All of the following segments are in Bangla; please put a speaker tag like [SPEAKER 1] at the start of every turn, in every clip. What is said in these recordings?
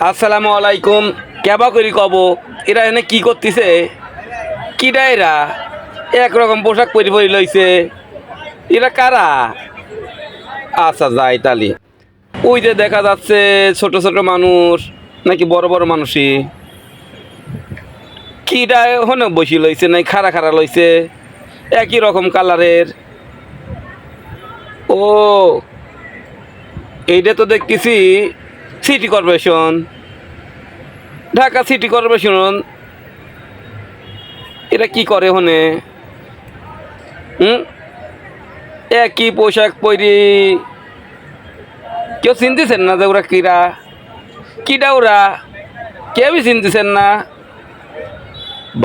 [SPEAKER 1] আসসালামু আলাইকুম। কেবা করি কব এরা এনে কি করতেছে? কিডা এরা একরকম পোশাক পরি পরি লইছে, এরা কারা? আচ্ছা যাই তালি। ওই যে দেখা যাচ্ছে ছোট ছোট মানুষ নাকি বড় বড় মানুষই, কিডা হনে বসি লইছে নাই খাড়া খাড়া লইছে একই রকম কালারের। ও এইটা তো দেখতেছি city corporation, Dhaka city corporation. এটা কি করে হনে? একই পোশাক পরি, কেউ চিনতেছেন না যে ওরা কিরা, কিডা ওরা কেউই চিনতেছেন না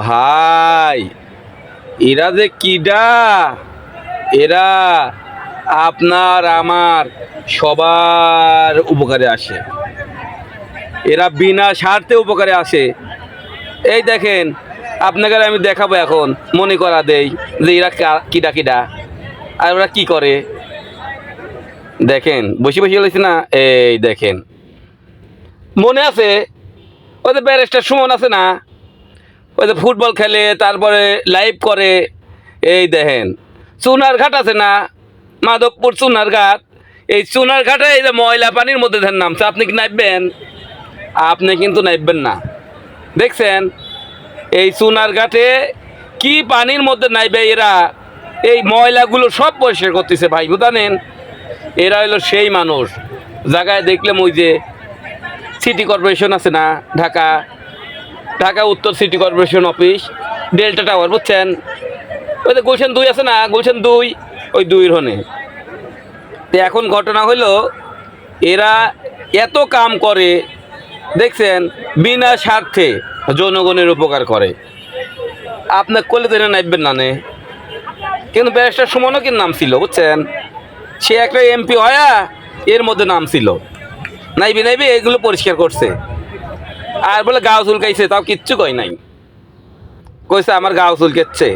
[SPEAKER 1] ভাই। এরা যে কিডা, এরা আপনার আমার সবার উপকারে আসে, এরা বিনা স্বার্থে উপকারে আসে। এই দেখেন আপনাকে আমি দেখাবো এখন, মনে করা দেই যে এরা কিডা কিডা আর ওরা কি করে। দেখেন বসে বসে বলেছি না, এই দেখেন মনে আছে ওই যে ব্যারিস্টার সুমন আছে না, ওই যে ফুটবল খেলে তারপরে লাইভ করে। এই দেখেন চুনারঘাট আছে না, মাধবপুর চুনারঘাট, এই চুনারঘাটে এই যে ময়লা পানির মধ্যে ধ্যান নামছে। আপনি কি নামবেন? আপনি কিন্তু নামবেন না। দেখছেন এই চুনারঘাটে কি পানির মধ্যে নাইবে এরা, এই ময়লাগুলো সব পরিষ্কার করতেছে ভাই, বুঝানেন? এরা হলো সেই মানুষ জায়গায় দেখলাম ওই যে সিটি কর্পোরেশন আছে না, ঢাকা ঢাকা উত্তর city corporation office, delta tower, বুঝছেন? ওই যে গুলশান 2 আছে না, গুলশান 2, ওই 2-এর হনে। তো এখন ঘটনা হলো এরা এত কাম করে, দেখছেন বিনা স্বার্থে জনগণের উপকার করে। আপনার করলে তো এটা নাইবেন না নে, কিন্তু ব্যারিস্টার সুমনও কিন্তু নাম ছিল, বুঝছেন? সে একটা এমপি হয়া এর মধ্যে নাম ছিল, নাইবি নাইবি এগুলো পরিষ্কার করছে। আর বলে গাও চুলকাইছে, তাও কিচ্ছু কই নাই, কইছে আমার গাও চুলকেচ্ছে।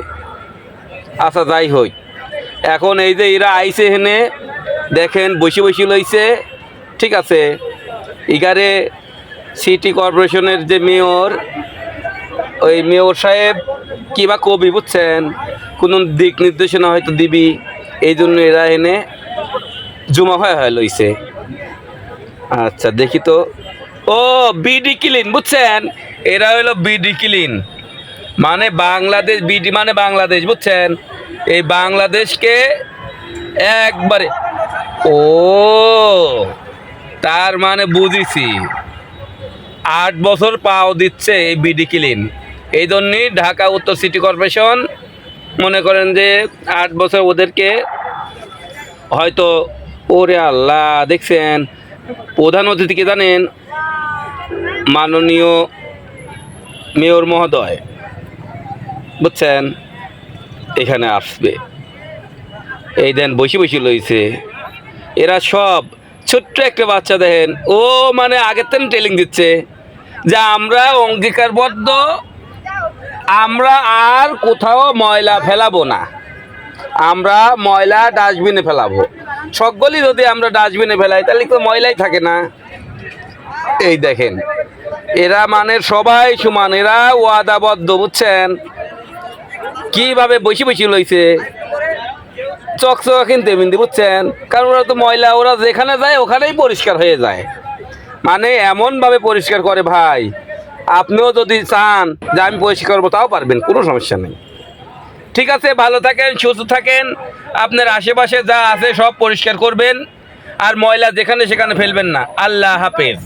[SPEAKER 1] আচ্ছা যাই হই, এখন এই যে এরা আইছে হেনে দেখেন বসে বসে লইছে, ঠিক আছে? এগারে সিটি কর্পোরেশনের যে মেয়র, ওই মেয়র সাহেব কিবা কবি, বুঝছেন? কোনো দিক নির্দেশনা হয়তো দিবি, এই জন্য এরা এনে জমা হয়ে লইছে। আচ্ছা দেখি তো, ও বিডি ক্লিন, বুঝছেন? এরা হলো বিডি ক্লিন, মানে বাংলাদেশ, বিডি মানে বাংলাদেশ, বুঝছেন? এই বাংলাদেশকে একবারে, ও তার মানে বুঝেছি, 8 বছর পাও দিচ্ছে এই বিডি ক্লিন। এই জন্যই ঢাকা উত্তর সিটি কর্পোরেশন মনে করেন যে 8 বছর ওদেরকে হয়তো। ওরে আল্লাহ, দেখছেন প্রধান অতিথিকে জানেন? মাননীয় মেয়র মহোদয়, বুঝছেন? এখানে আসবে, এই দেন বসে বসে লইছে। এরা সব ছোট্ট একটা বাচ্চা, দেখেন ও মানে আগের থেকে ট্রেনিং দিচ্ছে যে আমরা অঙ্গীকারবদ্ধ, আমরা আর কোথাও ময়লা ফেলাবো না, আমরা ময়লা ডাস্টবিনে ফেলাবো। সকলেই যদি আমরা ডাস্টবিনে ফেলাই তাহলে তো ময়লাই থাকে না। এই দেখেন এরা মানে সবাই সমান, এরা ওয়াদাবদ্ধ, বুঝছেন? কিভাবে বসে বসে লইছে চকচকা কিনতে বিনতে, বুঝছেন? কারণ ওরা তো ময়লা, ওরা যেখানে যায় ওখানেই পরিষ্কার হয়ে যায়, মানে এমনভাবে পরিষ্কার করে ভাই, আপনিও যদি চান যে আমি পরিষ্কার করবো তাও পারবেন, কোনো সমস্যা নেই। ঠিক আছে, ভালো থাকেন, সুস্থ থাকেন, আপনার আশেপাশে যা আছে সব পরিষ্কার করবেন, আর ময়লা যেখানে সেখানে ফেলবেন না। আল্লাহ হাফেজ।